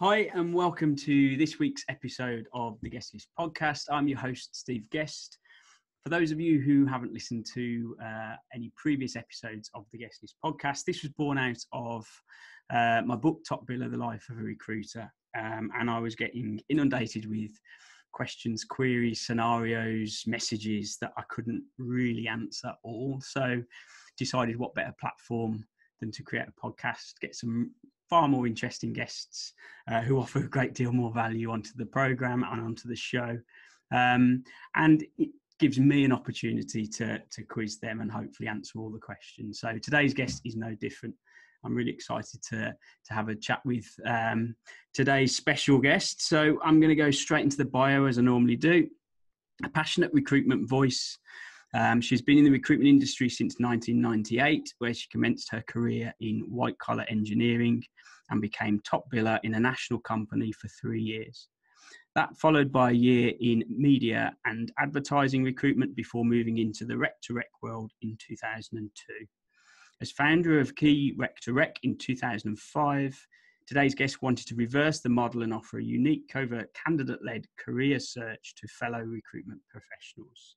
Hi and welcome to this week's episode of the Guest List podcast. I'm your host, Steve Guest. For those of you who haven't listened to any previous episodes of the Guest List podcast, this was born out of my book, Top Biller, The Life of a Recruiter. And I was getting inundated with questions, queries, scenarios, messages that I couldn't really answer all. So decided what better platform than to create a podcast, get some far more interesting guests who offer a great deal more value onto the program and onto the show. And it gives me an opportunity to quiz them and hopefully answer all the questions. So today's guest is no different. I'm really excited to have a chat with today's special guest. So I'm going to go straight into the bio as I normally do. A passionate recruitment voice. She's been in the recruitment industry since 1998, where she commenced her career in white-collar engineering and became top biller in a national company for 3 years. That followed by a year in media and advertising recruitment before moving into the rec-to-rec world in 2002. As founder of Qui R2R in 2005, today's guest wanted to reverse the model and offer a unique covert candidate-led career search to fellow recruitment professionals.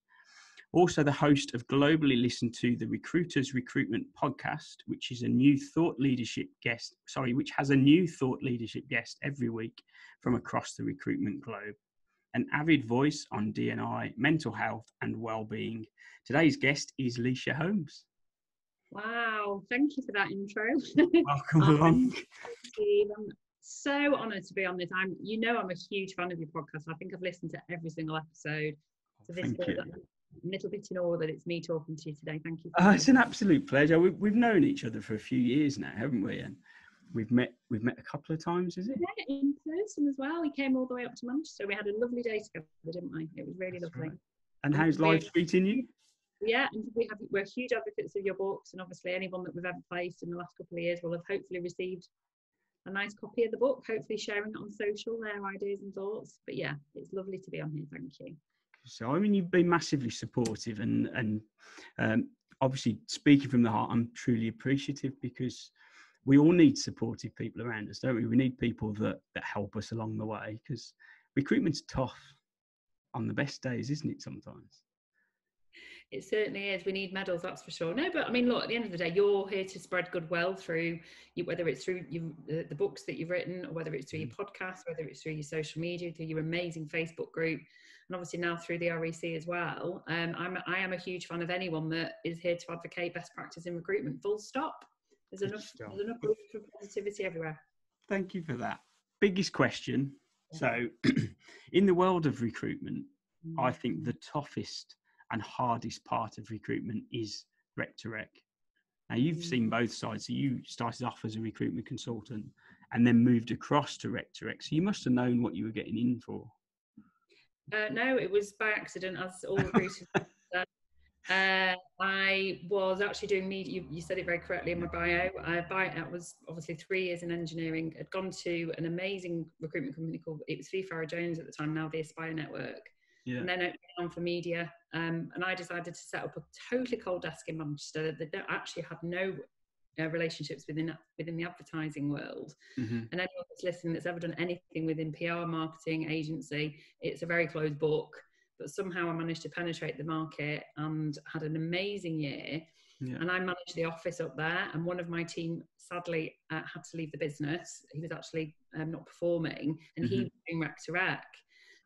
Also the host of globally listened to the Recruiters Recruitment podcast, which has a new thought leadership guest every week from across the recruitment globe. An avid voice on D&I, mental health and well-being. Today's guest is Lysha Holmes. Wow, thank you for that intro. Welcome along. Steve, I'm so honoured to be on this. I'm a huge fan of your podcast. I think I've listened to every single episode. So this Thank you. A little bit in awe that it's me talking to you today. Thank you. It's an absolute pleasure. We've known each other for a few years now, haven't we? And we've met a couple of times, is it? Yeah, in person as well. We came all the way up to Manchester. We had a lovely day together, didn't we? It was really lovely. Right. And how's life treating you? Yeah, and we're huge advocates of your books, and obviously anyone that we've ever placed in the last couple of years will have hopefully received a nice copy of the book, hopefully sharing it on social, their ideas and thoughts. But yeah, it's lovely to be on here. Thank you. So, I mean, you've been massively supportive and obviously speaking from the heart, I'm truly appreciative because we all need supportive people around us, don't we? We need people that help us along the way because recruitment's tough on the best days, isn't it, sometimes? It certainly is. We need medals, that's for sure. No, but I mean, look, at the end of the day, you're here to spread goodwill through you, whether it's through the books that you've written, or whether it's through your podcast, whether it's through your social media, through your amazing Facebook group, and obviously now through the REC as well. I am a huge fan of anyone that is here to advocate best practice in recruitment. Full stop. There's enough room for positivity everywhere. Thank you for that. Biggest question. So, in the world of recruitment, I think the toughest and hardest part of recruitment is rec-to-rec. Now, you've seen both sides. So you started off as a recruitment consultant and then moved across to rec-to-rec. So you must have known what you were getting in for. No, it was by accident, as all recruiters. I was actually doing media. You said it very correctly in my bio. I was obviously 3 years in engineering. I'd gone to an amazing recruitment company called, it was Farrow Jones at the time, now the Aspire Network. Yeah. And then it went on for media. And I decided to set up a totally cold desk in Manchester that actually had no relationships within the advertising world. Mm-hmm. And anyone that's listening that's ever done anything within PR, marketing, agency, it's a very closed book. But somehow I managed to penetrate the market and had an amazing year. Yeah. And I managed the office up there. And one of my team sadly had to leave the business. He was actually not performing, and he was doing rec-to-rec.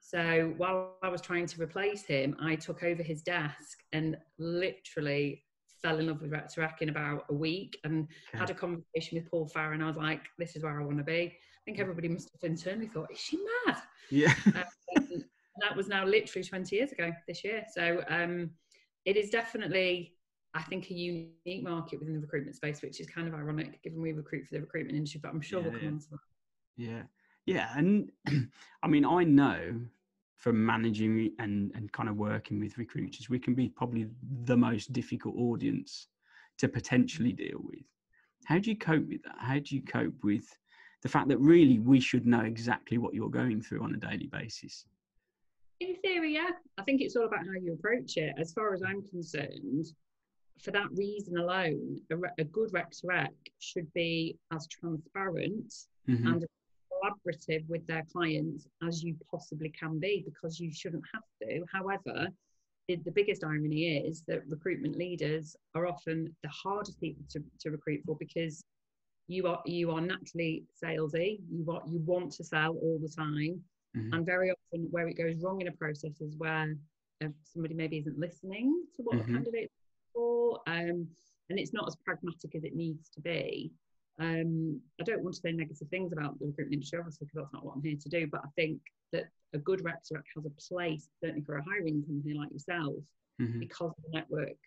So while I was trying to replace him, I took over his desk and literally fell in love with rec-to-rec in about a week and had a conversation with Paul Farrow, and I was like, this is where I want to be. I think everybody must have internally thought, is she mad? Yeah. That was now literally 20 years ago this year. So it is definitely, I think, a unique market within the recruitment space, which is kind of ironic given we recruit for the recruitment industry, but I'm sure we'll come on to that. Yeah. Yeah. And I mean, I know from managing and kind of working with recruiters, we can be probably the most difficult audience to potentially deal with. How do you cope with that? How do you cope with the fact that really we should know exactly what you're going through on a daily basis? In theory, yeah. I think it's all about how you approach it. As far as I'm concerned, for that reason alone, a good rec-to-rec should be as transparent and as collaborative with their clients as you possibly can be, because you shouldn't have to. However, the biggest irony is that recruitment leaders are often the hardest people to recruit for, because you are naturally salesy. You want to sell all the time. Mm-hmm. And very often where it goes wrong in a process is where somebody maybe isn't listening to what Mm-hmm. the candidate's for, and it's not as pragmatic as it needs to be. I don't want to say negative things about the recruitment industry, obviously, because that's not what I'm here to do, but I think that a good rec to rec has a place, certainly for a hiring company like yourself, Mm-hmm. because of the network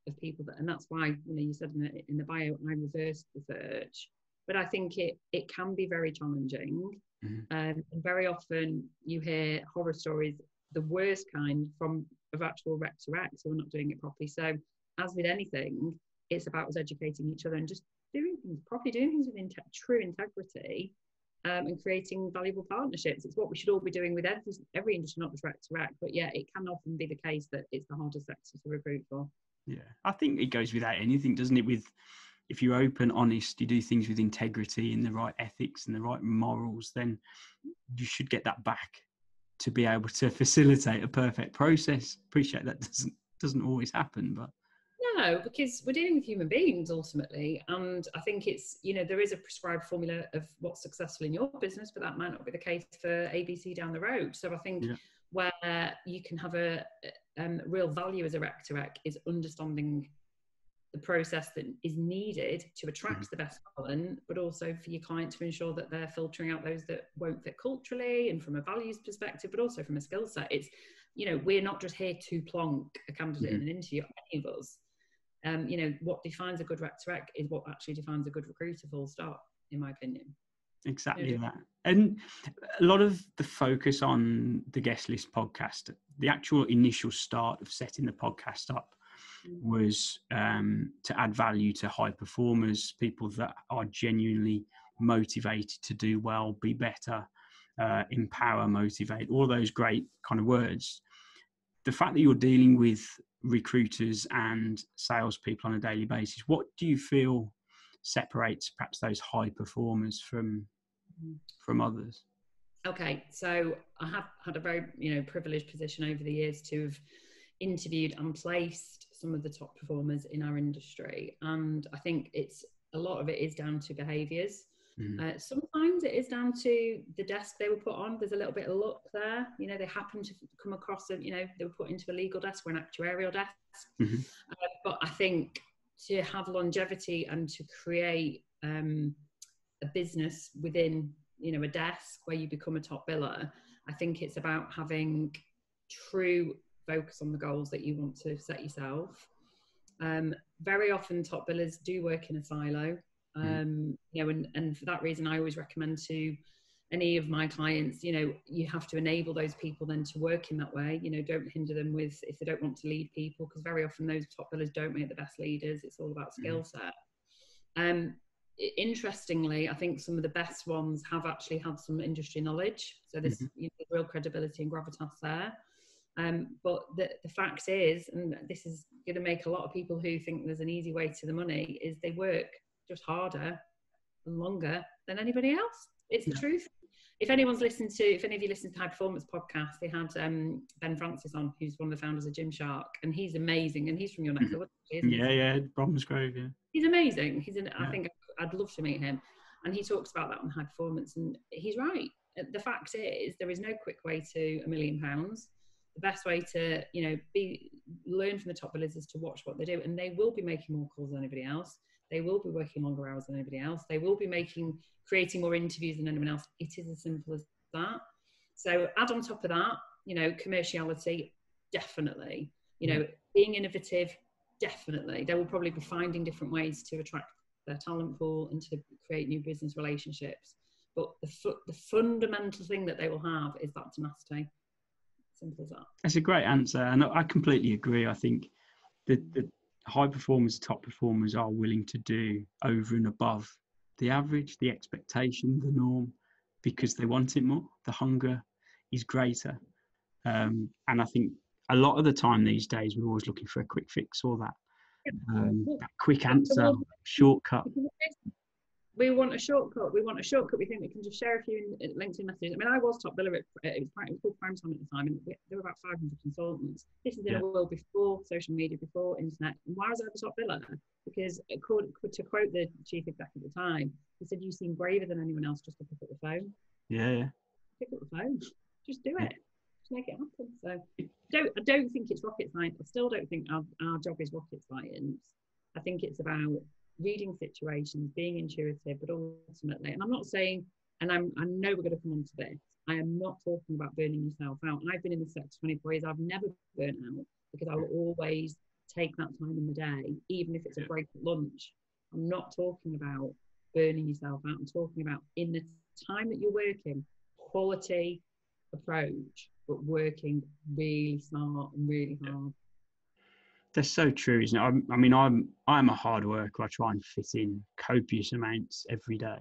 of people and that's why, you said in the bio, I reversed the search. But I think it can be very challenging. Mm-hmm. And very often you hear horror stories, the worst kind, of actual rec to rec, so we're not doing it properly. So as with anything, it's about us educating each other and just doing things properly, doing things with true integrity, and creating valuable partnerships. It's what we should all be doing with every industry, not just rec to rec. But yeah, it can often be the case that it's the hardest sector to recruit for. Yeah, I think it goes without anything, doesn't it? If you're open, honest, you do things with integrity and the right ethics and the right morals, then you should get that back to be able to facilitate a perfect process. Appreciate that doesn't always happen, but no, because we're dealing with human beings ultimately, and I think it's, there is a prescribed formula of what's successful in your business, but that might not be the case for ABC down the road. So I think where you can have a real value as a rec to rec is understanding the process that is needed to attract the best talent, but also for your client to ensure that they're filtering out those that won't fit culturally and from a values perspective, but also from a skill set. It's, we're not just here to plonk a candidate in an interview, any of us. What defines a good rec to rec is what actually defines a good recruiter, full stop, in my opinion. Exactly that. And a lot of the focus on the Guest List podcast, the actual initial start of setting the podcast up, was to add value to high performers, people that are genuinely motivated to do well, be better, empower, motivate, all those great kind of words. The fact that you're dealing with recruiters and salespeople on a daily basis, what do you feel separates perhaps those high performers from others? Okay, so I have had a very privileged position over the years to have interviewed and placed some of the top performers in our industry, and I think a lot of it is down to behaviours. Sometimes it is down to the desk they were put on. There's a little bit of luck there. They happen to come across they were put into a legal desk or an actuarial desk. But I think to have longevity and to create a business within a desk where you become a top biller, I think it's about having true focus on the goals that you want to set yourself. Very often top billers do work in a silo, and for that reason I always recommend to any of my clients, you have to enable those people then to work in that way. Don't hinder them if they don't want to lead people, because very often those top billers don't make the best leaders. It's all about skill set. Interestingly, I think some of the best ones have actually had some industry knowledge, so there's real credibility and gravitas there. But the fact is, and this is going to make a lot of people who think there's an easy way to the money, is they work just harder and longer than anybody else. It's the truth. If any of you listen to High Performance podcast, they had Ben Francis on, who's one of the founders of Gymshark, and he's amazing, and he's from your neck of the woods, isn't he? Yeah, Bromsgrove, yeah. He's amazing. I think I'd love to meet him, and he talks about that on High Performance, and he's right. The fact is, there is no quick way to £1 million. The best way to learn from the top billers is to watch what they do, and they will be making more calls than anybody else. They will be working longer hours than anybody else. They will be creating more interviews than anyone else. It is as simple as that. So add on top of that, commerciality, definitely. Being innovative, definitely. They will probably be finding different ways to attract their talent pool and to create new business relationships. But the fundamental thing that they will have is that tenacity. Simple as that. That's a great answer, and I completely agree. I think the high performers, top performers are willing to do over and above the average, the expectation, the norm, because they want it more. The hunger is greater. And I think a lot of the time these days, we're always looking for a quick fix or that quick answer, shortcut. we want a shortcut. We want a shortcut. We think we can just share a few LinkedIn messages. I mean, I was top biller it was called Prime Time at the time, and there were about 500 consultants. This is in a world before social media, before internet. And why was I the top biller? Because to quote the chief exec at the time, he said, "You seem braver than anyone else just to pick up the phone." Yeah. Pick up the phone. Just do it. Just make it happen. So I don't think it's rocket science. I still don't think our job is rocket science. I think it's about reading situations, being intuitive, but ultimately, and I'm not saying, and I know we're going to come on to this, I am not talking about burning yourself out. And I've been in the sector 24 years. I've never burnt out because I will always take that time in the day, even if it's a break at lunch. I'm not talking about burning yourself out. I'm talking about in the time that you're working, quality approach, but working really smart and really hard. That's so true, isn't it? I mean, I'm a hard worker. I try and fit in copious amounts every day.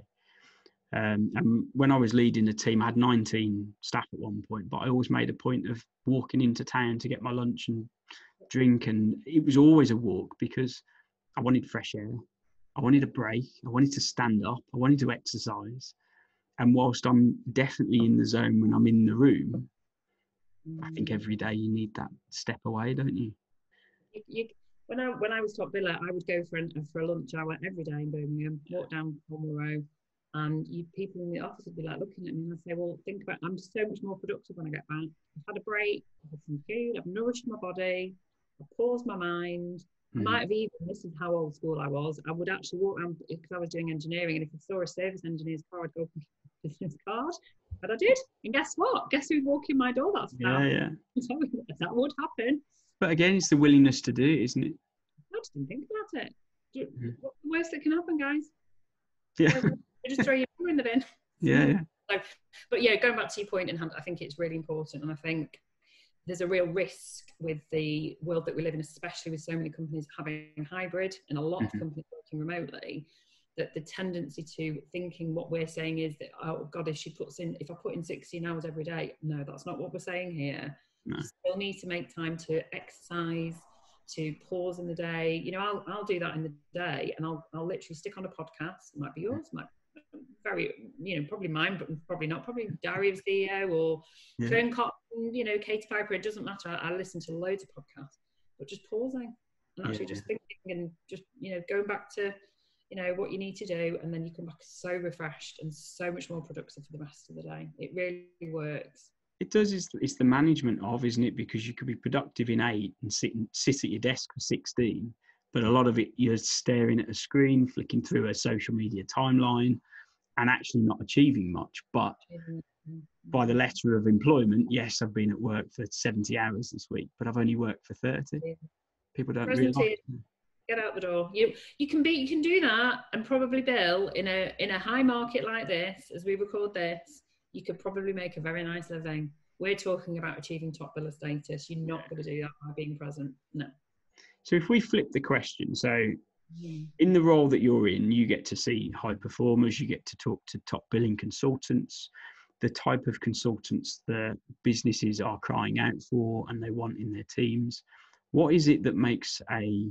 And when I was leading the team, I had 19 staff at one point, but I always made a point of walking into town to get my lunch and drink. And it was always a walk because I wanted fresh air. I wanted a break. I wanted to stand up. I wanted to exercise. And whilst I'm definitely in the zone when I'm in the room, I think every day you need that step away, don't you? When I was top biller, I would go for a lunch hour every day in Birmingham, walk down Cornwall Row, and people in the office would be like looking at me, and I'd say, "Well, think about, I'm so much more productive when I get back. I've had a break, I've had some food, I've nourished my body, I've paused my mind." I might have even, this is how old school I was, I would actually walk around, because I was doing engineering, and if I saw a service engineer's car, I'd go up and get a business card. But I did, and guess what? Guess who'd walk in my door? That's so that would happen. But again, it's the willingness to do it, isn't it? I just didn't think about it. What's the worst that can happen, guys? Yeah. Just throw your in the bin. Yeah. So, but yeah, going back to your point, and I think it's really important, and I think there's a real risk with the world that we live in, especially with so many companies having hybrid and a lot of companies working remotely, that the tendency to thinking what we're saying is that, oh God, if I put in 16 hours every day, no, that's not what we're saying here. No. You still need to make time to exercise, to pause in the day. You know, I'll do that in the day, and I'll literally stick on a podcast. It might be yours, might be very, you know, probably mine, but probably not. Probably Diary of CEO or Fern Cotton, you know, Katie Piper. It doesn't matter. I listen to loads of podcasts, but just pausing and actually just thinking and just, you know, going back to, you know, what you need to do, and then you come back so refreshed and so much more productive for the rest of the day. It really works. It does. It's the management of, isn't it? Because you could be productive in 8 and sit at your desk for 16, but a lot of it you're staring at a screen, flicking through a social media timeline, and actually not achieving much. But by the letter of employment, yes, I've been at work for 70 hours this week, but I've only worked for 30. People don't realise. Get out the door. You can do that, and probably bill in a high market like this, as we record this, you could probably make a very nice living. We're talking about achieving top biller status. You're not going to do that by being present. No. So if we flip the question, so in the role that you're in, you get to see high performers, you get to talk to top billing consultants, the type of consultants that businesses are crying out for and they want in their teams. What is it that makes a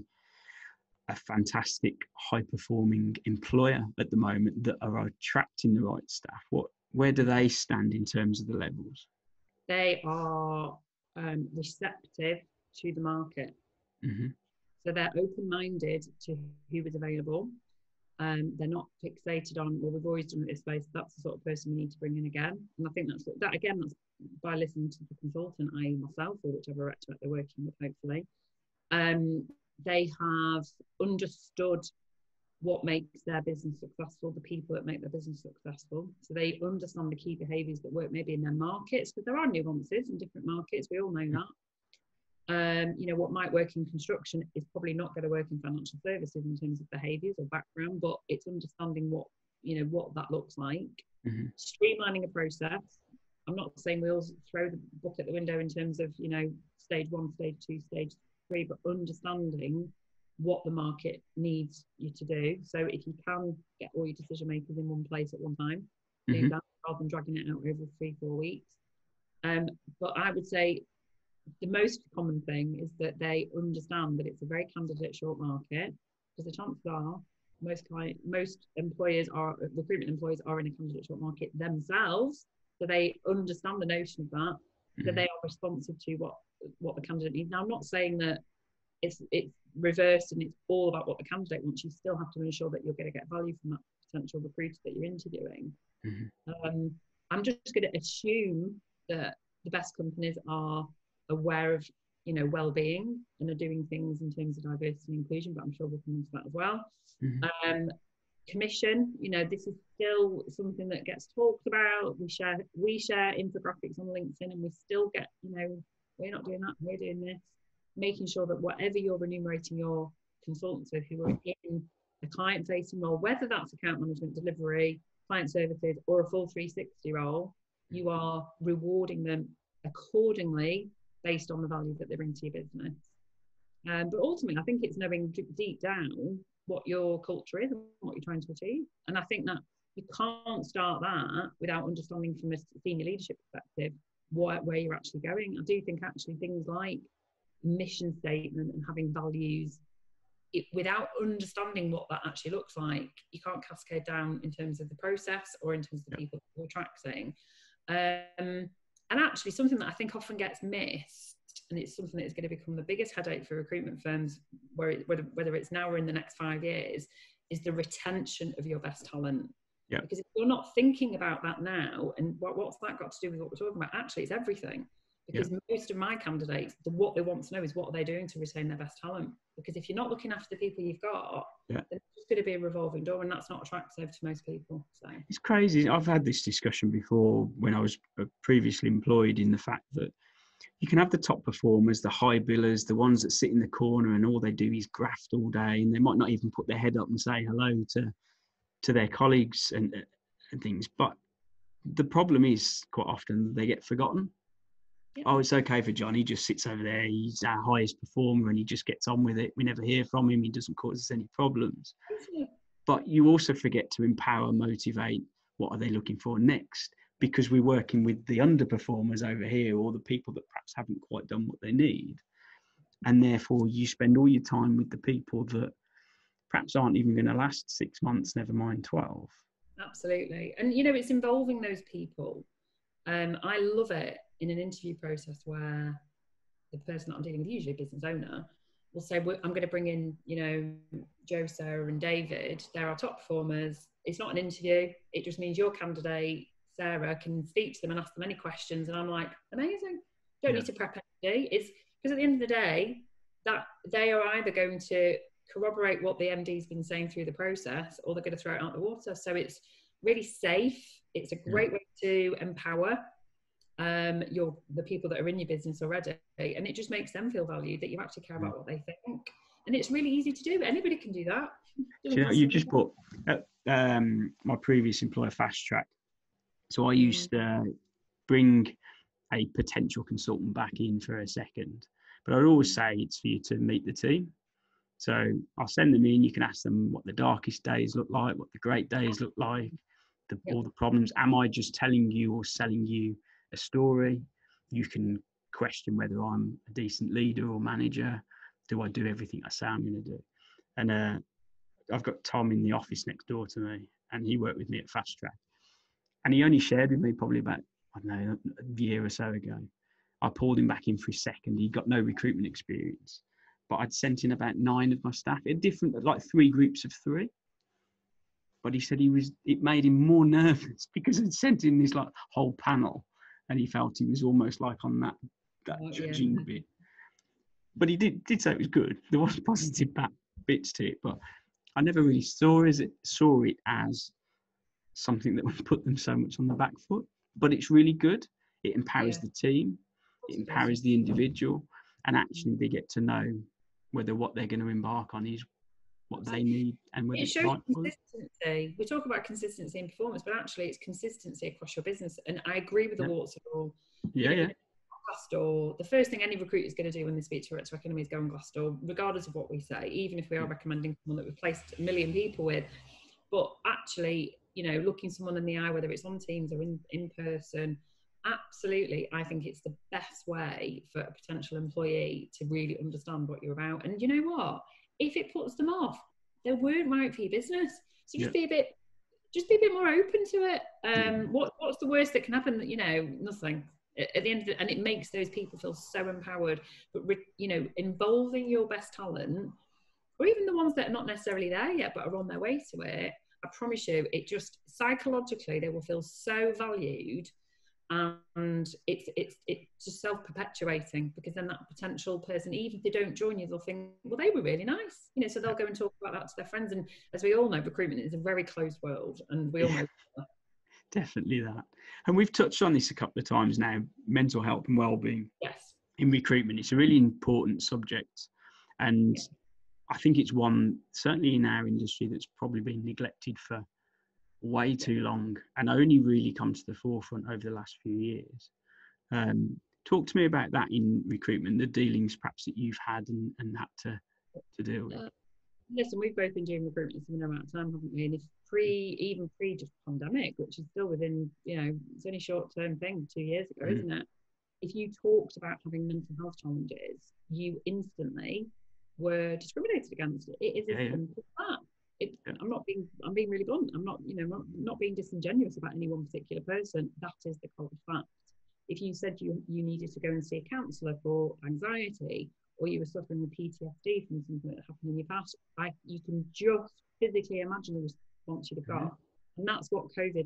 fantastic high-performing employer at the moment that are attracting the right staff? Where do they stand in terms of the levels? They are receptive to the market. So they're open-minded to who is available. They're not fixated on, well, we've always done it this way, so that's the sort of person we need to bring in again. And I think that's by listening to the consultant, i.e. myself, or whichever rep they're working with, hopefully. They have understood what makes their business successful, the people that make their business successful. So they understand the key behaviours that work maybe in their markets, because there are nuances in different markets. We all know that. You know, what might work in construction is probably not going to work in financial services in terms of behaviours or background, but it's understanding what that looks like. Streamlining a process. I'm not saying we'll throw the book at the window in terms of, you know, stage 1, stage 2, stage 3, but understanding what the market needs you to do. So if you can get all your decision makers in one place at one time, do that rather than dragging it out over 3-4 weeks. But I would say the most common thing is that they understand that it's a very candidate short market, because the chances are most employers are recruitment employees are in a candidate job market themselves, so they understand the notion of that. So they are responsive to what the candidate needs. Now, I'm not saying that it's reversed and it's all about what the candidate wants. You still have to ensure that you're going to get value from that potential recruiter that you're interviewing. I'm just going to assume that the best companies are aware of, well-being and are doing things in terms of diversity and inclusion, but I'm sure we'll come into that as well. Commission, this is still something that gets talked about. We share infographics on LinkedIn, and we still get, we're not doing that, we're doing this. Making sure that whatever you're remunerating your consultants with who are in a client-facing role, whether that's account management, delivery, client services, or a full 360 role, you are rewarding them accordingly based on the value that they bring to your business. But ultimately, I think it's knowing deep down what your culture is and what you're trying to achieve. And I think that you can't start that without understanding from a senior leadership perspective where you're actually going. I do think actually things like mission statement and having values, without understanding what that actually looks like, you can't cascade down in terms of the process or in terms of the people you're attracting. And actually something that I think often gets missed, and it's something that is going to become the biggest headache for recruitment firms, whether it's now or in the next 5 years, is the retention of your best talent. Because if you're not thinking about that now, and what's that got to do with what we're talking about? Actually, it's everything. Because most of my candidates, what they want to know is what are they doing to retain their best talent? Because if you're not looking after the people you've got, then it's just going to be a revolving door, and that's not attractive to most people. So it's crazy. I've had this discussion before when I was previously employed, in the fact that you can have the top performers, the high billers, the ones that sit in the corner and all they do is graft all day, and they might not even put their head up and say hello to their colleagues and things. But the problem is quite often they get forgotten. Oh, it's okay for John. He just sits over there. He's our highest performer and he just gets on with it. We never hear from him. He doesn't cause us any problems. But you also forget to empower, motivate. What are they looking for next? Because we're working with the underperformers over here, or the people that perhaps haven't quite done what they need. And therefore you spend all your time with the people that perhaps aren't even going to last 6 months, never mind 12. Absolutely. And, it's involving those people. I love it in an interview process where the person that I'm dealing with, usually a business owner, will say, I'm going to bring in, Joe, Sarah and David. They're our top performers. It's not an interview. It just means your candidate, Sarah, can speak to them and ask them any questions. And I'm like, amazing. Don't need to prep anything. It's because at the end of the day, that they are either going to corroborate what the MD's been saying through the process, or they're going to throw it out the water. So it's really safe. It's a great way to empower the people that are in your business already, and it just makes them feel valued, that you actually care about what they think. And it's really easy to do. Anybody can do that. You just put my previous employer Fast Track. So I used to bring a potential consultant back in for a second, but I'd always say it's for you to meet the team. So I'll send them in. You can ask them what the darkest days look like, what the great days look like, all the problems. Am I just telling you or selling you a story? You can question whether I'm a decent leader or manager. Do I do everything I say I'm going to do? And I've got Tom in the office next door to me, and he worked with me at Fast Track. And he only shared with me probably about, I don't know, a year or so ago. I pulled him back in for a second. He got no recruitment experience, but I'd sent in about 9 of my staff, like 3 groups of 3. But he said it made him more nervous because I'd sent in this like whole panel, and he felt he was almost like on that judging bit. But he did say it was good. There was positive bits to it, but I never really saw it as something that would put them so much on the back foot. But it's really good. It empowers the team. It empowers the individual, and actually they get to know whether what they're going to embark on is what they need, and whether it shows right consistency. We talk about consistency in performance, but actually it's consistency across your business. And I agree with the Warts rule. Glassdoor, the first thing any recruiter is going to do when they speak to enemy is go on Glassdoor, regardless of what we say, even if we are recommending someone that we've placed 1 million people with. But actually, looking someone in the eye, whether it's on Teams or in person, absolutely, I think it's the best way for a potential employee to really understand what you're about. And you know what? If it puts them off, they weren't right for your business. So just be a bit more open to it. What's the worst that can happen? You know, nothing. At the end of it, and it makes those people feel so empowered. But you know, involving your best talent, or even the ones that are not necessarily there yet but are on their way to it, I promise you, it just psychologically they will feel so valued, and it's just self-perpetuating, because then that potential person, even if they don't join you, they'll think, well, they were really nice, you know. So they'll go and talk about that to their friends. And as we all know, recruitment is a very closed world, and we all know that. Definitely that. And we've touched on this a couple of times now, mental health and well-being. Yes. In recruitment, it's a really important subject. And I think it's one, certainly in our industry, that's probably been neglected for way too long and only really come to the forefront over the last few years. Talk to me about that in recruitment, the dealings perhaps that you've had and had to deal with. Listen, we've both been doing recruitment a similar amount of time, haven't we? And it's even pre just pandemic, which is still within, you know, it's only a short-term thing, 2 years ago, isn't it? If you talked about having mental health challenges, you instantly were discriminated against. It is as simple as that. I'm being really blunt. I'm not, you know, not being disingenuous about any one particular person. That is the cold fact. If you said you needed to go and see a counsellor for anxiety, or you were suffering with PTSD from something that happened in your past, you can just physically imagine the response you'd have got. And that's what COVID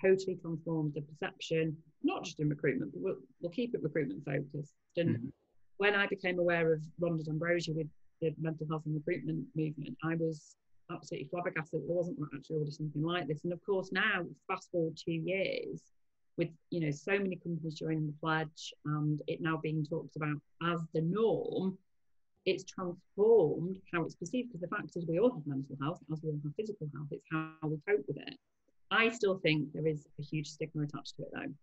totally transformed the perception, not just in recruitment, but we'll keep it recruitment focused. And when I became aware of Rhonda D'Ambrosia with the mental health and recruitment movement, I was absolutely flabbergasted. There wasn't actually already something like this. And of course, now, fast forward 2 years, with, you know, so many companies joining the pledge and it now being talked about as the norm, it's transformed how it's perceived, because the fact is we all have mental health as we all have physical health. It's how we cope with it. I still think there is a huge stigma attached to it though.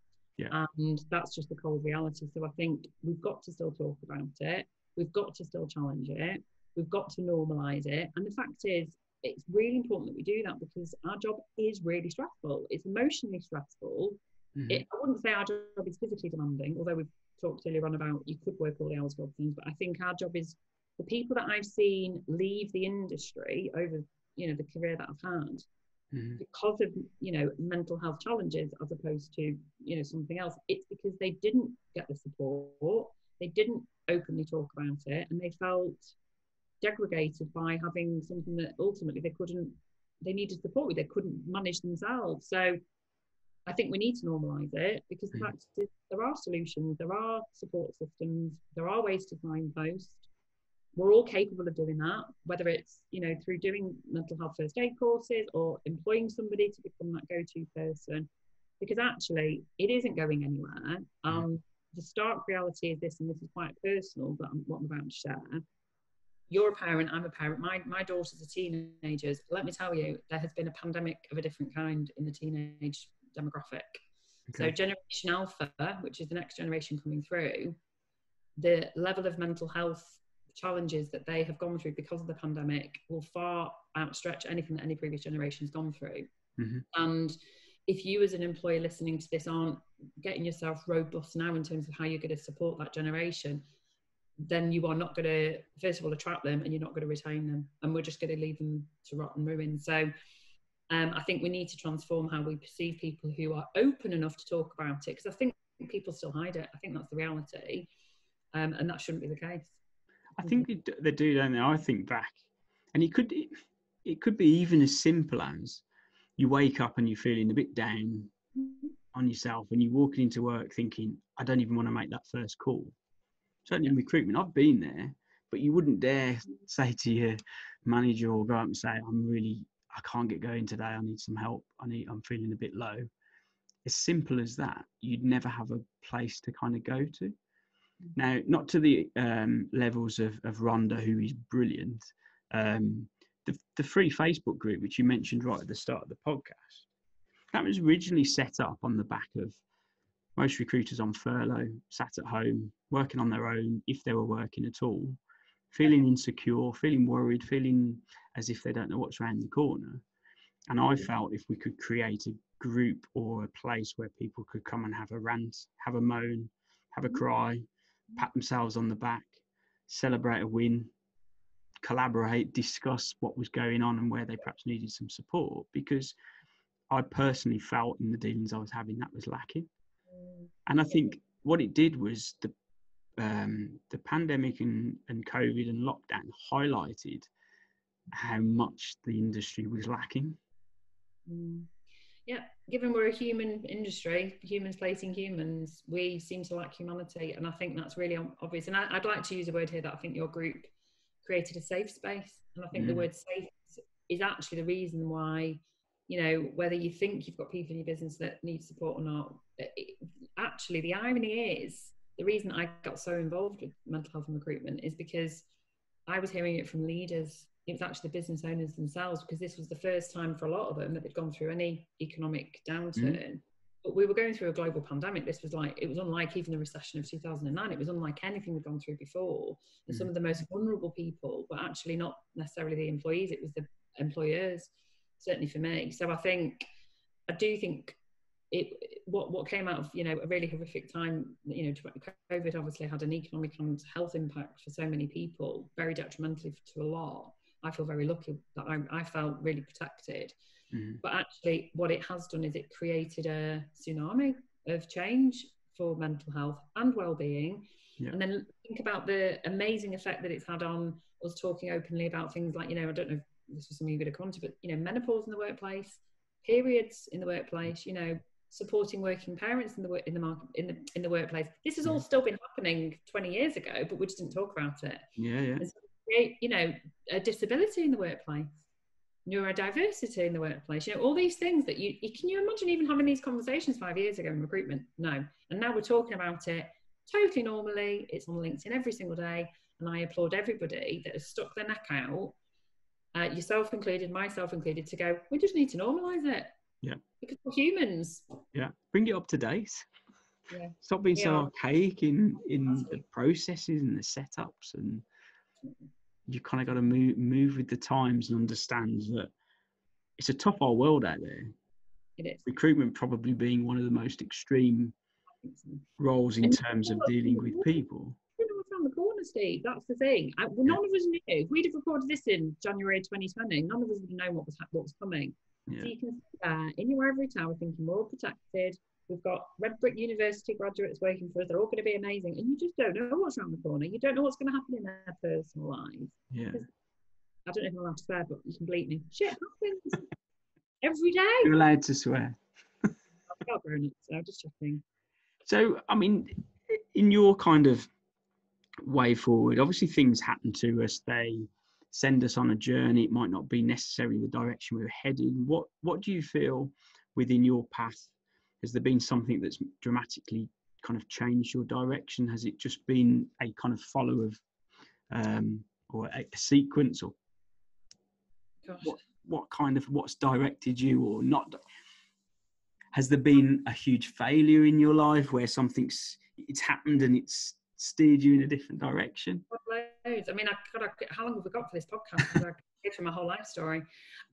And that's just the cold reality. So I think we've got to still talk about it. We've got to still challenge it. We've got to normalise it. And the fact is, it's really important that we do that, because our job is really stressful. It's emotionally stressful. I wouldn't say our job is physically demanding, although we've talked earlier on about you could work all the hours for things, but I think our job is, the people that I've seen leave the industry over, you know, the career that I've had, because of, you know, mental health challenges as opposed to, you know, something else. It's because they didn't get the support, they didn't openly talk about it, and they felt degraded by having something that ultimately they needed support with, they couldn't manage themselves. So I think we need to normalise it, because the fact is there are solutions, there are support systems, there are ways to signpost. We're all capable of doing that, whether it's, you know, through doing mental health first aid courses or employing somebody to become that go-to person, because actually it isn't going anywhere. The stark reality is this, and this is quite personal, but what I'm about to share. You're a parent, I'm a parent, my daughters are teenagers. Let me tell you, there has been a pandemic of a different kind in the teenage demographic. So Generation Alpha, which is the next generation coming through, the level of mental health challenges that they have gone through because of the pandemic will far outstretch anything that any previous generation has gone through. And if you as an employer listening to this aren't getting yourself robust now in terms of how you're going to support that generation, then you are not going to, first of all, attract them, and you're not going to retain them, and we're just going to leave them to rot and ruin. So I think we need to transform how we perceive people who are open enough to talk about it, because I think people still hide it. I think that's the reality, and that shouldn't be the case. I think they do, don't they? I think back, and it could be even as simple as you wake up and you're feeling a bit down on yourself, and you're walking into work thinking, I don't even want to make that first call. Certainly in recruitment, I've been there, but you wouldn't dare say to your manager or go up and say, I can't get going today, I need some help, I'm feeling a bit low. As simple as that, you'd never have a place to kind of go to. Now, not to the levels of Rhonda, who is brilliant. The free Facebook group, which you mentioned right at the start of the podcast, that was originally set up on the back of most recruiters on furlough, sat at home, working on their own, if they were working at all, feeling insecure, feeling worried, feeling as if they don't know what's around the corner. And I felt if we could create a group or a place where people could come and have a rant, have a moan, have a cry, pat themselves on the back, celebrate a win, collaborate, discuss what was going on and where they perhaps needed some support, because I personally felt in the dealings I was having that was lacking. And I think what it did was the pandemic and COVID and lockdown highlighted how much the industry was lacking. Yeah, given we're a human industry, humans placing humans, we seem to lack humanity, and I think that's really obvious. And I'd like to use a word here that I think your group created a safe space, and I think the word safe is actually the reason why, you know, whether you think you've got people in your business that need support or not, actually the irony is the reason I got so involved with mental health and recruitment is because I was hearing it from leaders. It was actually the business owners themselves, because this was the first time for a lot of them that they'd gone through any economic downturn. But we were going through a global pandemic. This was like, it was unlike even the recession of 2009. It was unlike anything we'd gone through before. And some of the most vulnerable people were actually not necessarily the employees, it was the employers, certainly for me. So I do think what came out of, you know, a really horrific time, you know, COVID obviously had an economic and health impact for so many people, very detrimentally to a lot. I feel very lucky that I felt really protected. But actually what it has done is it created a tsunami of change for mental health and well-being. And then think about the amazing effect that it's had on us talking openly about things like, you know, I don't know if this was something you're going to come on to, but, you know, menopause in the workplace, periods in the workplace, you know, supporting working parents in the workplace. This has all still been happening 20 years ago, but we just didn't talk about it. And so create, you know, a disability in the workplace, neurodiversity in the workplace, you know, all these things that you can you imagine even having these conversations 5 years ago in recruitment? No. And now we're talking about it totally normally. It's on LinkedIn every single day, and I applaud everybody that has stuck their neck out, yourself included, myself included, to go, we just need to normalise it. Because we're humans. Bring it up to date. Stop being so archaic in the processes and the setups, and you kind of got to move with the times and understand that it's a tough old world out there. It is. Recruitment probably being one of the most extreme roles in terms of dealing with people. You know what's around the corner, Steve? That's the thing. None of us knew. If we'd have recorded this in January 2020, none of us would have known what was coming. So you can sit there in your ivory tower thinking we're all protected. We've got red brick university graduates working for us. They're all going to be amazing. And you just don't know what's around the corner. You don't know what's going to happen in their personal lives. I don't know if I'm allowed to swear, but you can bleep me. Shit happens every day. You're allowed to swear. I've got grown up, so just checking. So, I mean, in your kind of way forward, obviously things happen to us. They send us on a journey. It might not be necessarily the direction we're heading. What do you feel within your path? Has there been something that's dramatically kind of changed your direction? Has it just been a kind of follow of or a sequence, or what's directed you or not? Has there been a huge failure in your life where it's happened and it's steered you in a different direction? Loads. I mean, how long have we got for this podcast? I could go through my whole life story.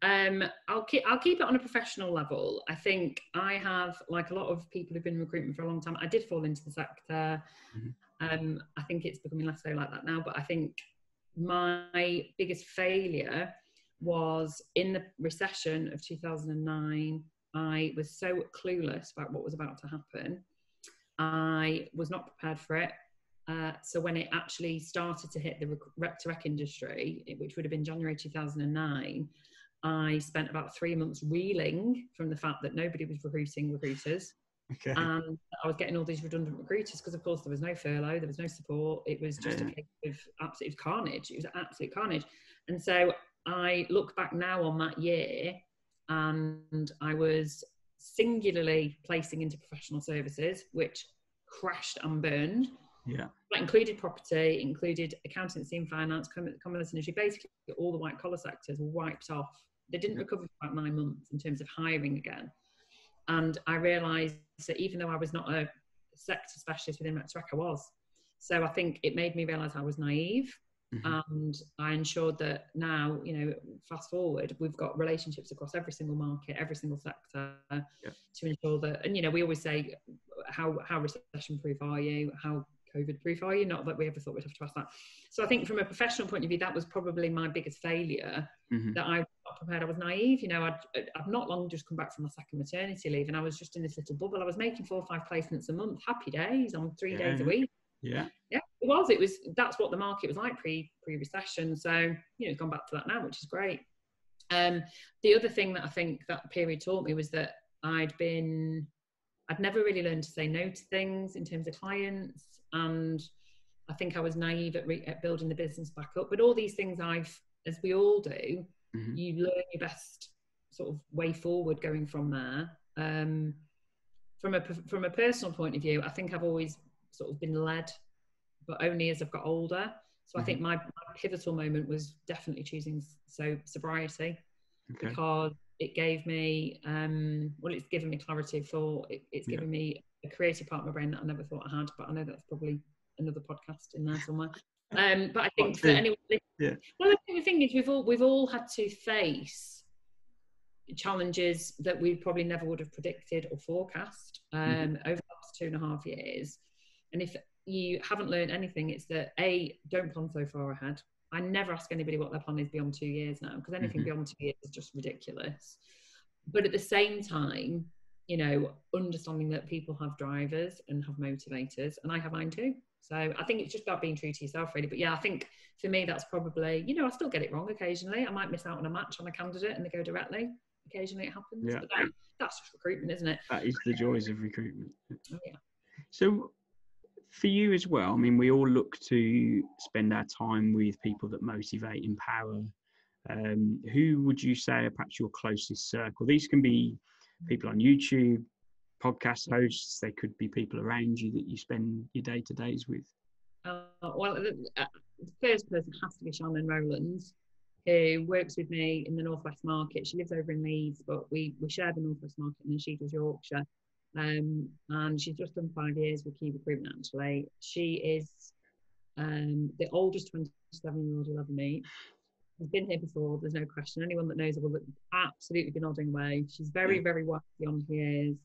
I'll keep it on a professional level. I think I have, like a lot of people who've been in recruitment for a long time, I did fall into the sector. I think it's becoming less so like that now, but I think my biggest failure was in the recession of 2009. I was so clueless about what was about to happen. I was not prepared for it. So when it actually started to hit the rec-to-rec industry, which would have been January 2009, I spent about 3 months reeling from the fact that nobody was recruiting recruiters. And I was getting all these redundant recruiters because, of course, there was no furlough, there was no support. It was just a case of absolute carnage. It was absolute carnage. And so I look back now on that year, and I was singularly placing into professional services, which crashed and burned. That included property, included accountancy and finance, commerce industry. Basically, all the white collar sectors were wiped off. They didn't recover for about 9 months in terms of hiring again. And I realised that even though I was not a sector specialist within rec-to-rec, I was. So I think it made me realise I was naive. And I ensured that now, you know, fast forward, we've got relationships across every single market, every single sector to ensure that, and, you know, we always say, how recession proof are you? How COVID proof are you? Not that we ever thought we'd have to ask that. So I think from a professional point of view, that was probably my biggest failure, that I was not prepared. I was naive. You know, I'd not long just come back from my second maternity leave, and I was just in this little bubble. I was making 4 or 5 placements a month, happy days, on 3 days a week. Yeah, it was. That's what the market was like pre-recession. So, you know, it's gone back to that now, which is great. The other thing that I think that period taught me was that I'd never really learned to say no to things in terms of clients, and I think I was naive at building the business back up. But all these things as we all do, you learn your best sort of way forward going from there. From a personal point of view, I think I've always sort of been led, but only as I've got older. So I think my pivotal moment was definitely choosing sobriety, because it gave me, it's given me clarity of thought. It's given me a creative part of my brain that I never thought I had, but I know that's probably another podcast in there somewhere. But I think for anyone, well, I think the thing is we've all had to face challenges that we probably never would have predicted or forecast over the last 2.5 years. And if you haven't learned anything, it's that don't plan so far ahead. I never ask anybody what their plan is beyond 2 years now, because anything beyond 2 years is just ridiculous. But at the same time, you know, understanding that people have drivers and have motivators, and I have mine too. So I think it's just about being true to yourself, really. But yeah, I think for me, that's probably, you know, I still get it wrong occasionally. I might miss out on a match on a candidate and they go directly. Occasionally it happens. Yeah. But that's just recruitment, isn't it? That is the joys of recruitment. Oh, yeah. So for you as well, I mean, we all look to spend our time with people that motivate, empower. Who would you say are perhaps your closest circle? These can be people on YouTube, podcast hosts. They could be people around you that you spend your day-to-days with. Well, the first person has to be Shannon Rowlands, who works with me in the Northwest Market. She lives over in Leeds, but we share the Northwest Market, and then she does Yorkshire. And she's just done 5 years with Qui Recruitment, actually. She is the oldest 27-year-old you'll ever meet. She's been here before, there's no question. Anyone that knows her will absolutely be nodding away. She's very, very wise beyond her years.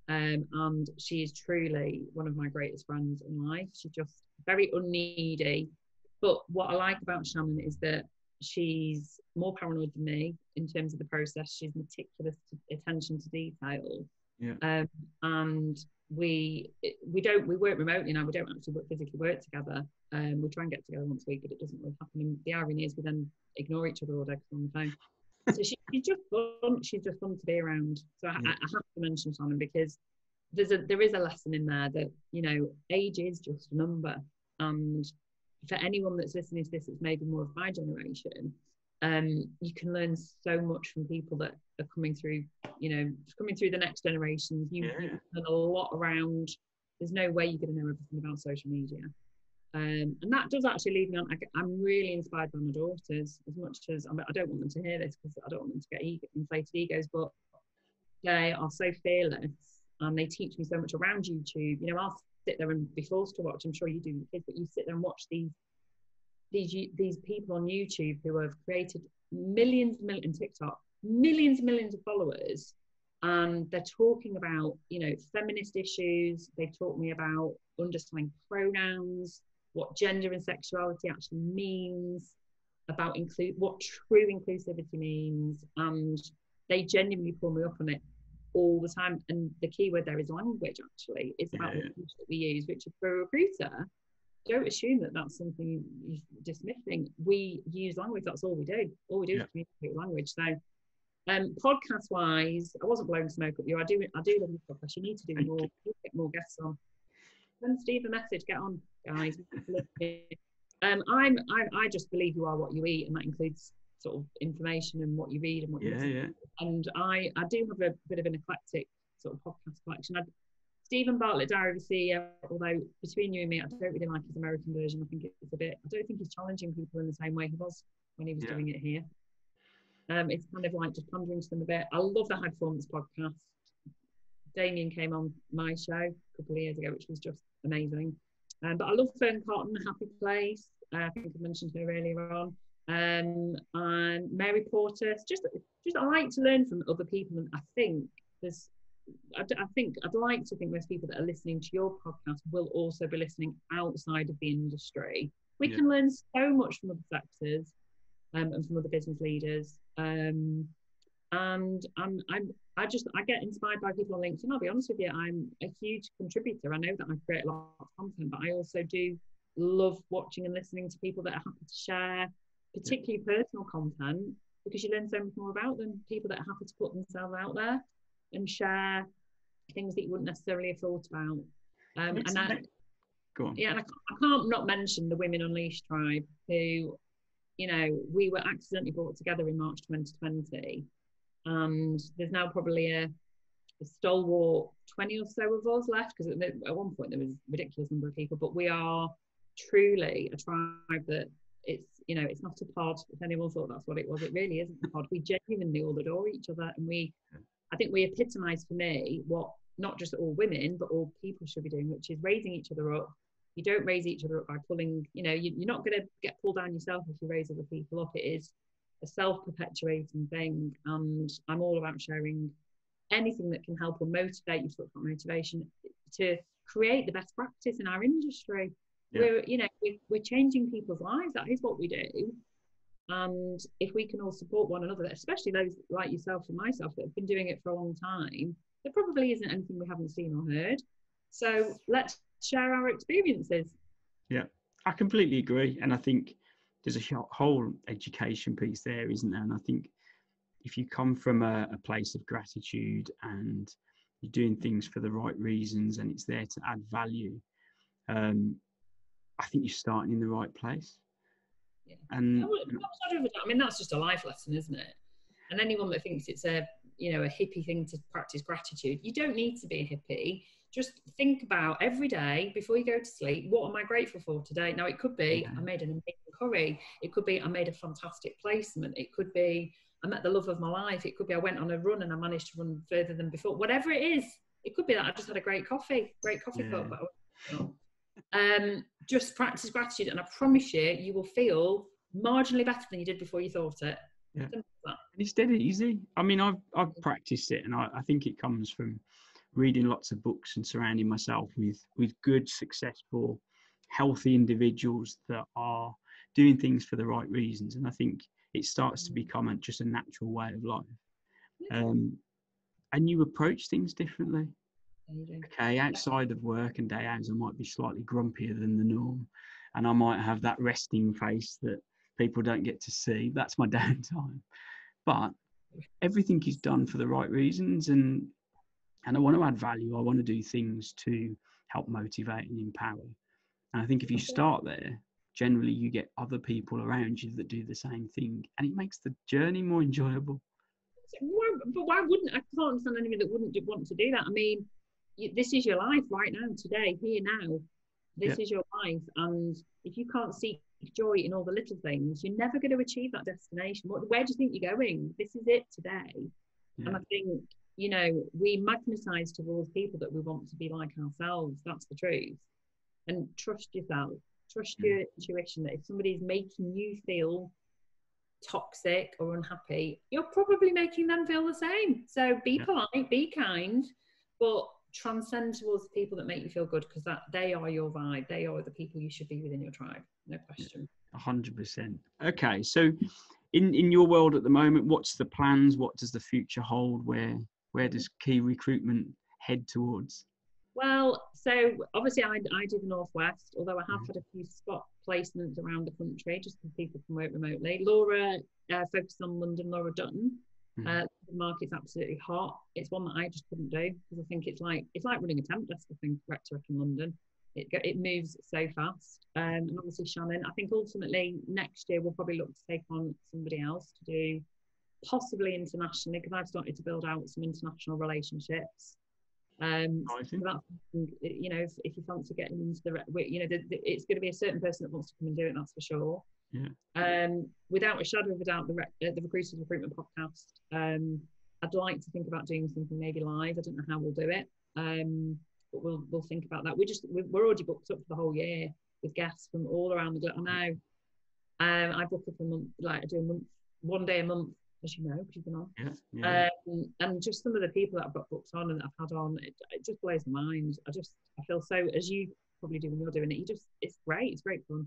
And she is truly one of my greatest friends in life. She's just very unneedy. But what I like about Shannon is that she's more paranoid than me in terms of the process. She's meticulous attention to detail. Yeah. And we work remotely now. We don't actually physically work together. We try and get together once a week, but it doesn't really happen. And the irony is we then ignore each other all day on the phone. So she's just fun. She's just fun to be around. So I have to mention Shannon, because there is a lesson in there that, you know, age is just a number. And for anyone that's listening to this, it's maybe more of my generation. You can learn so much from people that are coming through the next generations. You learn a lot around. There's no way you're going to know everything about social media. And that does actually lead me on. I'm really inspired by my daughters, as much as I don't want them to hear this, because I don't want them to get inflated egos, but they are so fearless, and they teach me so much around YouTube. You know, I'll sit there and be forced to watch. I'm sure you do with kids, but you sit there and watch these people on YouTube who have created millions and millions of followers, and they're talking about, you know, feminist issues. They've taught me about understanding pronouns, what gender and sexuality actually means, about what true inclusivity means, and they genuinely pull me up on it all the time. And the key word there is language. Actually, it's about the language that we use, which for a recruiter, don't assume that that's something you're dismissing. We use language. That's all we do. All we do is communicate with language. So, podcast wise, I wasn't blowing smoke at you. I do love your podcast. You need to do more. You need to get more guests on. Send Steve a message. Get on, guys. I just believe you are what you eat, and that includes sort of information and what you read and what you listen. And I do have a bit of an eclectic sort of podcast collection. Stephen Bartlett, Diary of a CEO, although between you and me, I don't really like his American version. I think it's I don't think he's challenging people in the same way he was when he was doing it here. It's kind of like just pandering to them a bit. I love the High Performance podcast. Damien came on my show a couple of years ago, which was just amazing. But I love Fern Cotton, Happy Place. I think I mentioned her earlier on. And Mary Porter. Just I like to learn from other people, and I think there's I think I'd like to think most people that are listening to your podcast will also be listening outside of the industry. We can learn so much from other sectors and from other business leaders. And I get inspired by people on LinkedIn. I'll be honest with you, I'm a huge contributor. I know that I create a lot of content, but I also do love watching and listening to people that are happy to share, particularly personal content, because you learn so much more about them. People that are happy to put themselves out there and share things that you wouldn't necessarily have thought about. Go on. Yeah, and I can't not mention the Women Unleashed tribe, who, you know, we were accidentally brought together in March 2020, and there's now probably a stalwart 20 or so of us left, because at one point there was a ridiculous number of people, but we are truly a tribe that it's not a pod. If anyone thought that's what it was, it really isn't a pod. We genuinely all adore each other, and I think we epitomise for me what not just all women but all people should be doing, which is raising each other up. You don't raise each other up by pulling, you know, you're not going to get pulled down yourself if you raise other people up. It is a self-perpetuating thing, and I'm all about sharing anything that can help or motivate you, talk about motivation, to create the best practice in our industry. We're changing people's lives. That is what we do. And if we can all support one another, especially those like yourself and myself that have been doing it for a long time, there probably isn't anything we haven't seen or heard. So let's share our experiences. Yeah, I completely agree. And I think there's a whole education piece there, isn't there? And I think if you come from a place of gratitude and you're doing things for the right reasons and it's there to add value, I think you're starting in the right place. Yeah. And I mean, that's just a life lesson, isn't it? And anyone that thinks it's a hippie thing to practice gratitude, you don't need to be a hippie. Just think about every day before you go to sleep, what am I grateful for today? Now, it could be I made an amazing curry. It could be I made a fantastic placement. It could be I met the love of my life. It could be I went on a run and I managed to run further than before. Whatever it is, it could be that I just had a great coffee cup. Just practice gratitude, and I promise you will feel marginally better than you did before you thought it. Yeah. And it's dead easy. I mean, I've practiced it, and I think it comes from reading lots of books and surrounding myself with good, successful, healthy individuals that are doing things for the right reasons. And I think it starts to become just a natural way of life. And you approach things differently. Okay, outside of work and day hours, I might be slightly grumpier than the norm, and I might have that resting face that people don't get to see. That's my downtime. But everything is done for the right reasons, and I want to add value. I want to do things to help motivate and empower. And I think if you start there, generally you get other people around you that do the same thing, and it makes the journey more enjoyable. But why wouldn't I? Can't understand anyone that wouldn't want to do that. I mean, this is your life right now, today, here now. This is your life, and if you can't seek joy in all the little things, you're never going to achieve that destination. Where do you think you're going? This is it today. And I think, we magnetize towards people that we want to be like ourselves. That's the truth. And trust yourself. Trust your intuition that if somebody's making you feel toxic or unhappy, you're probably making them feel the same. So be polite, be kind, but transcend towards the people that make you feel good, because that they are your vibe. They are the people you should be within your tribe. No question. 100%. Okay, so in your world at the moment, what's the plans? What does the future hold? Where does Qui Recruitment head towards? Well, so obviously I do the Northwest, although I have had a few spot placements around the country just because people can work remotely. Laura focused on London, Laura Dutton. The market's absolutely hot. It's one that I just couldn't do because I think it's like running a temp desk, I think, rhetoric in London. It moves so fast. And obviously Shannon, I think ultimately next year we'll probably look to take on somebody else to do possibly internationally, because I've started to build out some international relationships. So that's, if you fancy getting into it's going to be a certain person that wants to come and do it, that's for sure. Without a shadow of a doubt, the Recruiters Recruitment podcast, I'd like to think about doing something maybe live. I don't know how we'll do it, but we'll think about that. We're already booked up for the whole year with guests from all around the globe. I know I book up a month, like I do a month, one day a month as you know, because you've been on. Yeah. And just some of the people that I've got booked on and that I've had on, it just blows my mind. I feel so, as you probably do when you're doing it, it's great. It's great fun.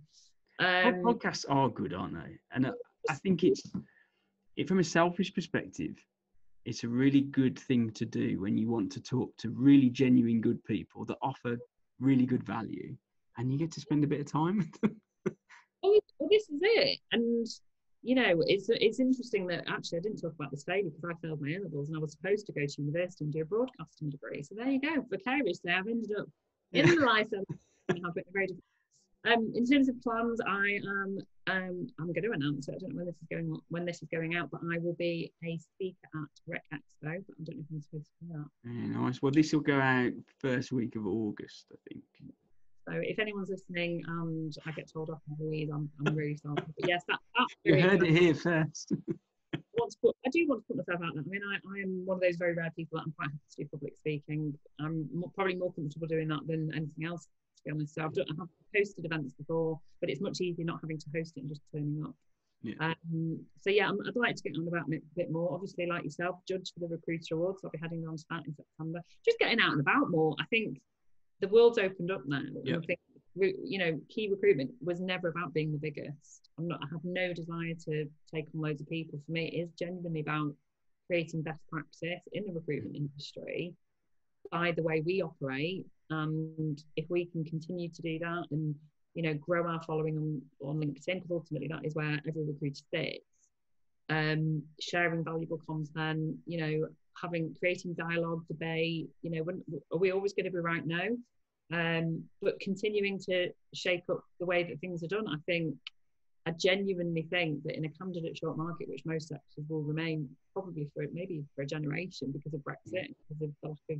Podcasts are good, aren't they? And I think from a selfish perspective, it's a really good thing to do when you want to talk to really genuine good people that offer really good value, and you get to spend a bit of time with them. Well, this is it. And, you know, it's interesting that actually I didn't talk about this today because I failed my A-levels and I was supposed to go to university and do a broadcasting degree. So there you go. Vicariously, I've ended up in the Lyshas and have been very different. In terms of plans, I'm going to announce it. I don't know when this is going out, but I will be a speaker at Rec Expo. But I don't know if I'm supposed to do that. Yeah, nice. Well, this will go out first week of August, I think. So if anyone's listening and I get told off by Louise, I'm really sorry. But yes, that's you heard it here first. I do want to put myself out there. I mean, I am one of those very rare people that I'm quite happy to do public speaking. I'm probably more comfortable doing that than anything else, to be honest. So I've hosted events before, but it's much easier not having to host it and just turning up. Yeah. So yeah, I'd like to get on about it a bit more. Obviously, like yourself, judge for the Recruiter Awards. I'll be heading on to that in September. Just getting out and about more. I think the world's opened up now. Yep. I think, you know, key recruitment was never about being the biggest. I have no desire to take on loads of people. For me, it is genuinely about creating best practice in the recruitment industry by the way we operate. And if we can continue to do that and, you know, grow our following on LinkedIn, because ultimately that is where every recruiter sits, sharing valuable content, you know, creating dialogue, debate, you know, are we always going to be right? No. But continuing to shake up the way that things are done, I genuinely think that in a candidate short market, which most sectors will remain probably for a generation because of Brexit, because of the lack of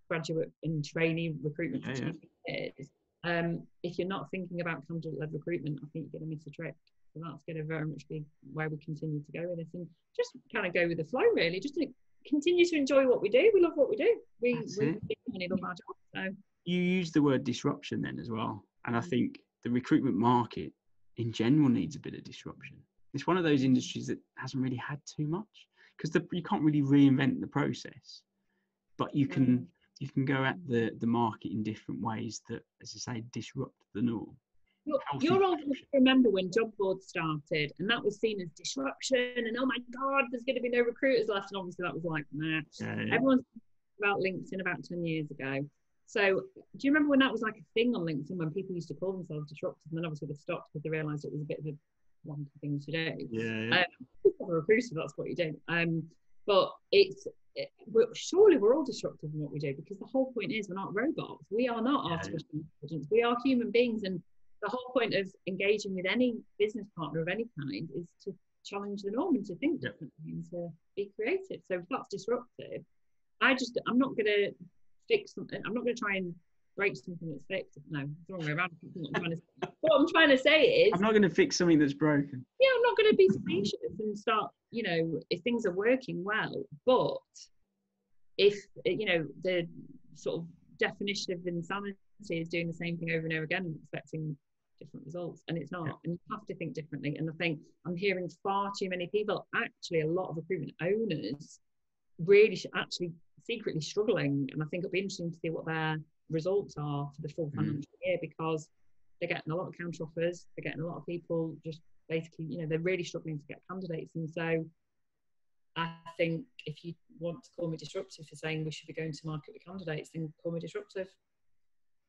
graduate and trainee recruitment for 2 years, if you're not thinking about candidate-led recruitment, I think you're going to miss a trick. So that's going to very much be where we continue to go with this and just kind of go with the flow, really. Just to continue to enjoy what we do. We love what we do. We really love our job. So. You use the word disruption then as well. And I think the recruitment market in general needs a bit of disruption. It's one of those industries that hasn't really had too much because you can't really reinvent the process, but you can go at the market in different ways that, as I say, disrupt the norm. You're old enough to remember when job boards started and that was seen as disruption and, oh my God, there's going to be no recruiters left. And obviously that was like, nah. Yeah. Everyone's about LinkedIn about 10 years ago. So do you remember when that was like a thing on LinkedIn when people used to call themselves disruptors and then obviously they stopped because they realised it was a bit of a wonky thing to do. Yeah. As a recruiter, that's what you do. But surely we're all disruptive in what we do because the whole point is we're not robots. We are not artificial intelligence. We are human beings, and the whole point of engaging with any business partner of any kind is to challenge the norm and to think differently and to be creative. So if that's disruptive, I'm not going to fix something. I'm not going to try and break something that's fixed. No, it's the wrong way around. What I'm trying to say is, I'm not going to fix something that's broken. Yeah, I'm not going to be spacious and start, you know, if things are working well. But if, you know, the sort of definition of insanity is doing the same thing over and over again and expecting different results, and it's not. Yeah. And you have to think differently. And I think I'm hearing far too many people, actually a lot of recruitment owners, really actually secretly struggling. And I think it'll be interesting to see what their results are for the full financial year, because they're getting a lot of counter offers, they're getting a lot of people just basically, you know, they're really struggling to get candidates. And so I think if you want to call me disruptive for saying we should be going to market with candidates, then call me disruptive.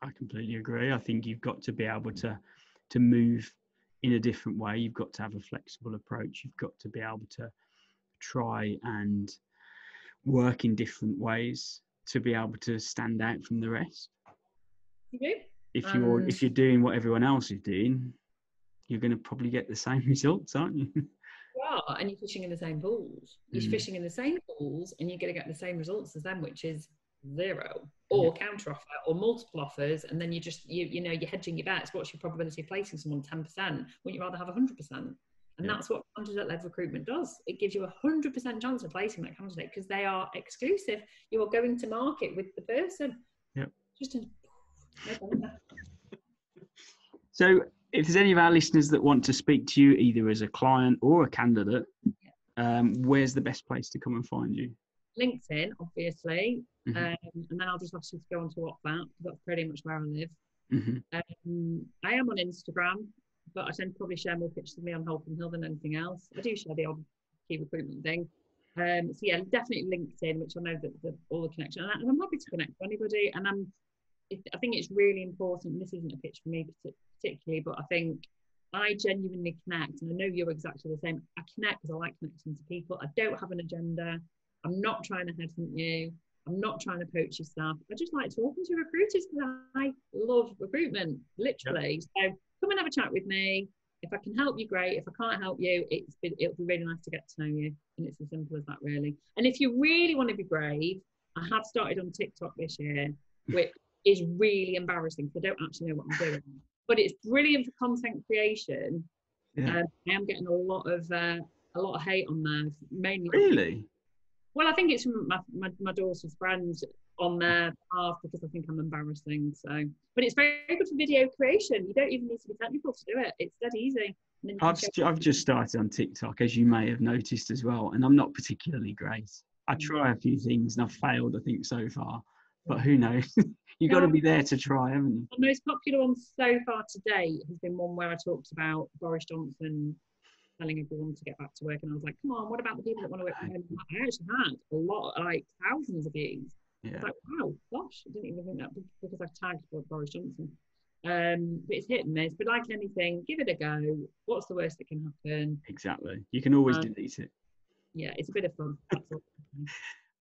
I completely agree. I think you've got to be able to move in a different way. You've got to have a flexible approach. You've got to be able to try and work in different ways to be able to stand out from the rest. You do. If you're doing what everyone else is doing, you're going to probably get the same results, aren't you? Yeah, and you're fishing in the same pools. You're fishing in the same pools, and you're going to get the same results as them, which is zero or counter offer or multiple offers, and then you know you're hedging your bets. What's your probability of placing someone? 10%. Wouldn't you rather have 100%? And that's what candidate-led recruitment does. It gives you 100% chance of placing that candidate because they are exclusive. You are going to market with the person. Yep. No. So if there's any of our listeners that want to speak to you, either as a client or a candidate, where's the best place to come and find you? LinkedIn, obviously, Mm-hmm. and then I'll just ask you to go onto WhatsApp. That's pretty much where I live. Mm-hmm. I am on Instagram, but I tend to probably share more pictures of me on Holcombe Hill than anything else. I do share the odd key recruitment thing. So yeah, definitely LinkedIn, which I know that all the connection, and I'm happy to connect with anybody. And I think it's really important. And this isn't a pitch for me particularly, but I think I genuinely connect, and I know you're exactly the same. I connect because I like connecting to people. I don't have an agenda. I'm not trying to headhunt you. I'm not trying to poach your staff. I just like talking to recruiters because I love recruitment, literally. Yep. So come and have a chat with me. If I can help you, great. If I can't help you, it'll be really nice to get to know you. And it's as simple as that, really. And if you really want to be brave, I have started on TikTok this year, which is really embarrassing because I don't actually know what I'm doing. But it's brilliant for content creation. Yeah. I am getting a lot of hate on there, mainly. Really? Well, I think it's from my daughter's friends on their behalf because I think I'm embarrassing. So, but it's very, very good for video creation. You don't even need to be technical to do it. It's dead easy. I've just started on TikTok, as you may have noticed as well, and I'm not particularly great. I try a few things and I've failed, I think, so far. But who knows? You've got to be there to try, haven't you? The most popular one so far to date has been one where I talked about Boris Johnson telling everyone to get back to work, and I was like, come on, what about the people that want to work from home? I actually had a lot, like thousands of views. Yeah. I was like, wow, gosh, I didn't even think that because I've tagged Boris Johnson. But it's hit and miss. But like anything, give it a go. What's the worst that can happen? Exactly. You can always delete it. Yeah, it's a bit of fun. That's all.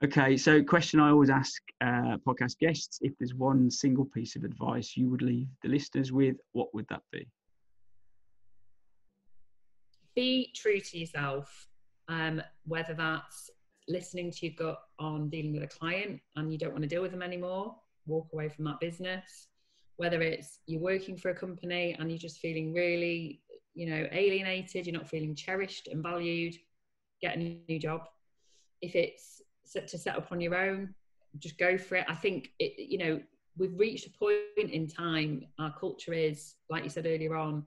Okay, so question I always ask podcast guests: if there's one single piece of advice you would leave the listeners with, what would that be? Be true to yourself, whether that's listening to your gut on dealing with a client and you don't want to deal with them anymore, walk away from that business, whether it's you're working for a company and you're just feeling really, alienated, you're not feeling cherished and valued, get a new job. If it's to set up on your own, just go for it. I think, we've reached a point in time, our culture is, like you said earlier on,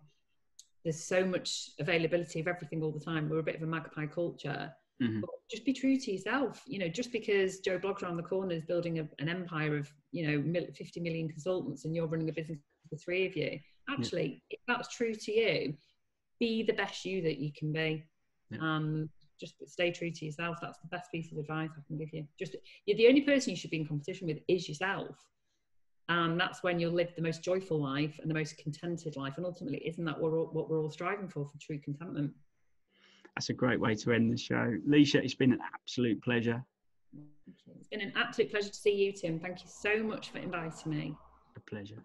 there's so much availability of everything all the time. We're a bit of a magpie culture. Mm-hmm. But just be true to yourself. Just because Joe Bloggs around the corner is building an empire of, 50 million consultants and you're running a business for 3 of you. Actually, if that's true to you, be the best you that you can be. Just stay true to yourself. That's the best piece of advice I can give you. You're the only person you should be in competition with is yourself. And that's when you'll live the most joyful life and the most contented life. And ultimately, isn't that what we're all striving for true contentment? That's a great way to end the show. Lysha, it's been an absolute pleasure. It's been an absolute pleasure to see you, Tim. Thank you so much for inviting me. A pleasure.